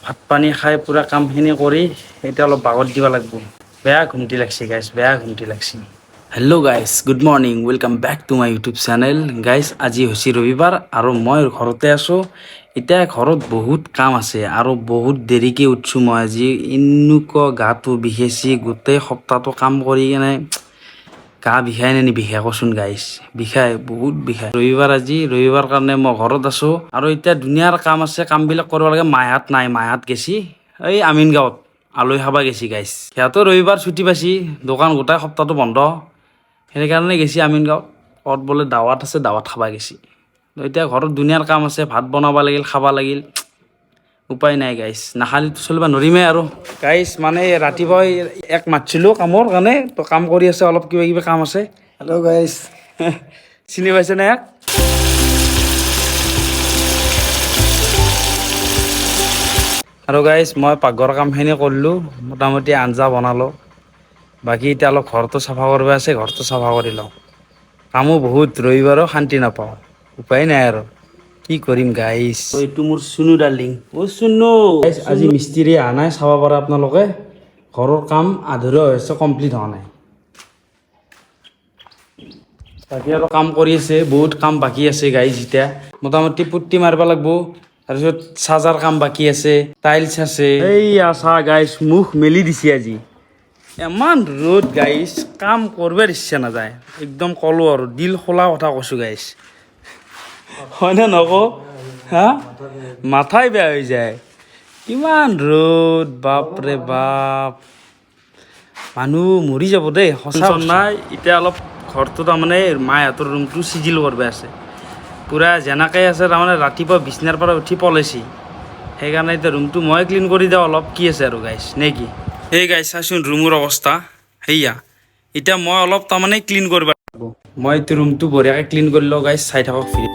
ভাত পানী খাই পুৰা কামখিনি কৰি এতিয়া অলপ বাগত দিব লাগিব। বেয়া ঘুমটি লাগছে গাইছ, বেয়া ঘুমটি লাগছে। Hello' guys, good morning, welcome back to my YouTube channel. Guys, আজি হৈছে ৰবিবাৰ আৰু মই ঘৰতে আছোঁ। এতিয়া ঘৰত বহুত কাম আছে আৰু বহুত দেৰিকৈ উঠছোঁ মই আজি। এনেকুৱা গাটো বিষাইছে, গোটেই সপ্তাহটো কাম কৰি কেনে গা বিষাই নে নিবিষাই কচোন গাইছ? বিষাই, বহুত বিষাই। ৰবিবাৰ আজি, ৰবিবাৰ কাৰণে মই ঘৰত আছোঁ আৰু এতিয়া দুনিয়াৰ কাম আছে, কামবিলাক কৰিব লাগে। মাইহাত নাই, মাইহাত গেছি এই আমিন গাঁৱত আলহী খাবা গেছি গাইছ। সিহঁতো ৰবিবাৰ ছুটি পাইছি, দোকান গোটেই সপ্তাহটো বন্ধ, সেইকাৰণে গেছি আমিন গাঁৱত। ক'ত বোলে দাৱাত আছে, দাৱাত খাবা গেছি। এতিয়া ঘৰত দুনিয়াৰ কাম আছে, ভাত বনাব লাগিল, খাব লাগিল, উপায় নাই গাইছ। নাখালেতো চলিব নোৱাৰিমেই আৰু গাইছ। মানে ৰাতিপুৱাই এক মাতিছিলোঁ কামৰ কাৰণে, তো কাম কৰি আছে, অলপ কিবা কিবি কাম আছে। হেল্ল' গাইছ, চিনি পাইছেনে ইয়াক? আৰু গাইছ, মই পাকঘৰৰ কামখিনি কৰিলোঁ, মোটামুটি আঞ্জা বনালোঁ। বাকী এতিয়া অলপ ঘৰটো চাফা কৰিব আছে, ঘৰটো চাফা কৰি লওঁ। কামো বহুত, ৰবিবাৰো শান্তি নাপাওঁ, উপায় নাই আৰু কি কৰিম গাইছ। এইটো মোৰ চুনু ডাৰ্লিং, অ' চুনু। আজি মিস্ত্ৰী অহা নাই, চাব পাৰে আপোনালোকে। ঘৰৰ কাম আধৰুৱা হৈ আছে, কমপ্লিট হোৱা নাই। বাকী আৰু কাম কৰি আছে, বহুত কাম বাকী আছে গাইজ। এতিয়া মোটামুটি পুট্টি মাৰিব লাগিব, তাৰপিছত চাৰ্জাৰ কাম বাকী আছে, টাইলছ আছে। এইয়া চাহ গাইজ, মুখ মেলি দিছে আজি। ইমান ৰ'দ গাইজ, কাম কৰিবৰ ইচ্ছা নাযায় একদম। ক'লোঁ আৰু দিল খোলা কথা কৈছোঁ গাইজ, হয়নে নকওঁ? হা, মাথাই বেয়া হৈ যায়, ইমান ৰ'দ, বাপৰে বাপ, মানুহ মৰি যাব দেই, সঁচা নাই। এতিয়া অলপ ঘৰটো তাৰমানে মাহঁতৰ ৰুমটো চিজিল কৰিব আছে, পূৰা যেনেকৈ আছে তাৰমানে। ৰাতিপুৱা বিচনাৰ পৰা উঠি পলাইছি, সেইকাৰণে এতিয়া ৰুমটো মই ক্লিন কৰি দিওঁ অলপ। কি আছে আৰু গাইছ, নে কি? সেই গাইছ, চাচোন ৰুমৰ অৱস্থা সেয়া। এতিয়া মই অলপ তাৰমানে ক্লিন কৰিব লাগিব। মই এইটো ৰুমটো বঢ়িয়াকৈ ক্লিন কৰি লওঁ গাইছ, চাই থাকক ফ্ৰী।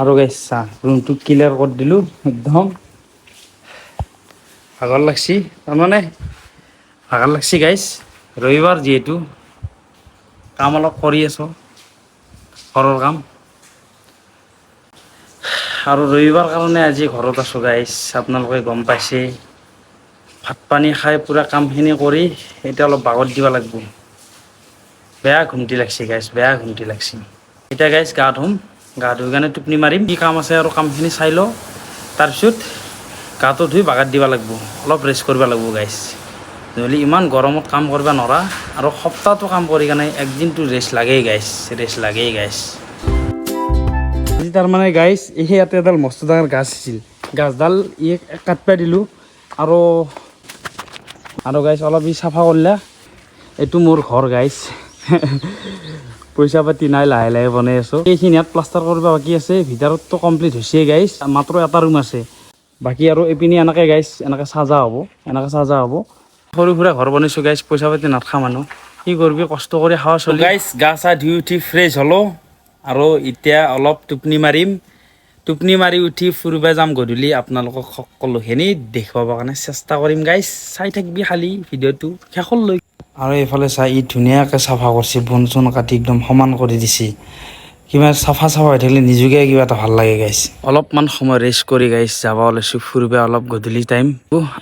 আৰু গাইছ চাহ, ৰুমটো ক্লিয়াৰ কৰি দিলোঁ একদম। ভাগৰ লাগছি, তাৰমানে ভাগৰ লাগছি গাইছ। ৰবিবাৰ যিহেতু কাম অলপ কৰি আছোঁ, ঘৰৰ কাম। আৰু ৰবিবাৰ কাৰণে আজি ঘৰত আছোঁ গাইছ, আপোনালোকে গম পাইছে। ভাত পানী খাই পুৰা কামখিনি কৰি এতিয়া অলপ বাগত দিব লাগিব। বেয়া ঘুমটি লাগছে গাইছ, বেয়া ঘুমটি লাগছে। এতিয়া গাইছ গা ধুম, গা ধুই কাৰণে টোপনি মাৰিম। কি কাম আছে আৰু কামখিনি চাই লওঁ, তাৰপিছত গাটো ধুই বাগত দিব লাগিব, অলপ ৰেষ্ট কৰিব লাগিব গাইছ। নহ'লে ইমান গৰমত কাম কৰিব নোৱাৰা, আৰু সপ্তাহটো কাম কৰি কাৰণে একদিনটো ৰেষ্ট লাগেই গাইছ, ৰেষ্ট লাগেই গাইছ। আজি তাৰমানে গাইছ, এই ইয়াতে এডাল মস্ত ডাঙৰ গাছ আছিল, গাছডাল কাটপাই দিলোঁ। আৰু গাইছ অলপ চাফা কৰিলে। এইটো মোৰ ঘৰ গাইছ, পইচা পাতি নাই, লাহে লাহে বনাই আছোঁ। এইখিনি ইয়াত প্লাষ্টাৰ কৰিব বাকী আছে, ভিতৰততো কমপ্লিট হৈছে গাইছ, মাত্ৰ এটা ৰুম আছে বাকী। আৰু এইপিনি এনেকৈ গাইছ, এনেকৈ চাজা হ'ব, এনেকৈ চাজা হ'ব। সৰু সুৰা ঘৰ বনাইছোঁ গাইছ, পইচা পাতি নাথাকা মানুহ, কি কৰিবি, কষ্ট কৰি খাৱা চলি। গাইছ গা চা ধুই উঠি ফ্ৰেছ হ'লোঁ, আৰু এতিয়া অলপ টোপনি মাৰিম। টোপনি মাৰি উঠি ফুৰিব যাম গধূলি, আপোনালোকক সকলোখিনি দেখুৱাবৰ কাৰণে চেষ্টা কৰিম গাইছ। চাই থাকিবি খালি ভিডিঅ'টো শেষলৈ। আৰু এইফালে চাই, ই ধুনীয়াকৈ চাফা কৰিছে, বন চন কাটি একদম সমান কৰি দিছে। কিবা চাফা হৈ থাকিলে নিজকে কিবা এটা ভাল লাগে গাইছ। অলপমান সময় ৰেষ্ট কৰি গাইছ যাব ওলাইছোঁ ফুৰিব, অলপ গধূলি টাইম।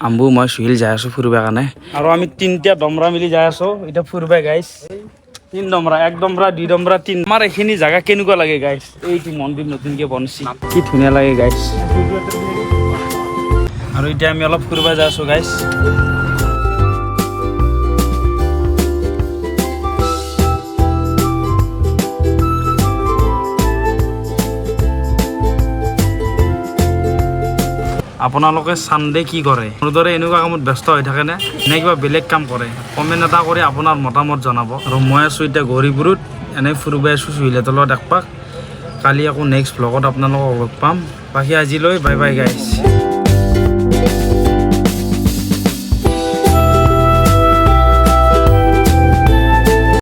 আম্বু মই চুহিল যাই আছোঁ ফুৰিবৰ কাৰণে, আৰু আমি তিনিটা দমৰা মিলি যাই আছোঁ এতিয়া ফুৰিব গাইছ। 3 দমৰা, 1 দমৰা, 2 দমৰা, 3। আমাৰ এইখিনি জেগা কেনেকুৱা লাগে গাইছ? এইটো মন্দিৰ নতুনকৈ বনছি, কি ধুনীয়া লাগে গাইছ। আৰু এতিয়া আমি অলপ ফুৰিব যাই আছোঁ গাইছ। আপোনালোকে চানডে কি কৰে? মোৰ দৰে এনেকুৱা কামত ব্যস্ত হৈ থাকেনে, নে কিবা বেলেগ কাম কৰে? কমেণ্ট এটা কৰি আপোনাৰ মতামত জনাব। আৰু মই আছোঁ এতিয়া গৌৰীপুৰত, এনেই ফুৰিব আছোঁ চুহিলাতৰ লগত একপাক। কালি আকৌ নেক্সট ভ্লগত আপোনালোকক লগ পাম। বাকী আজিলৈ বাই বাই গাইছ।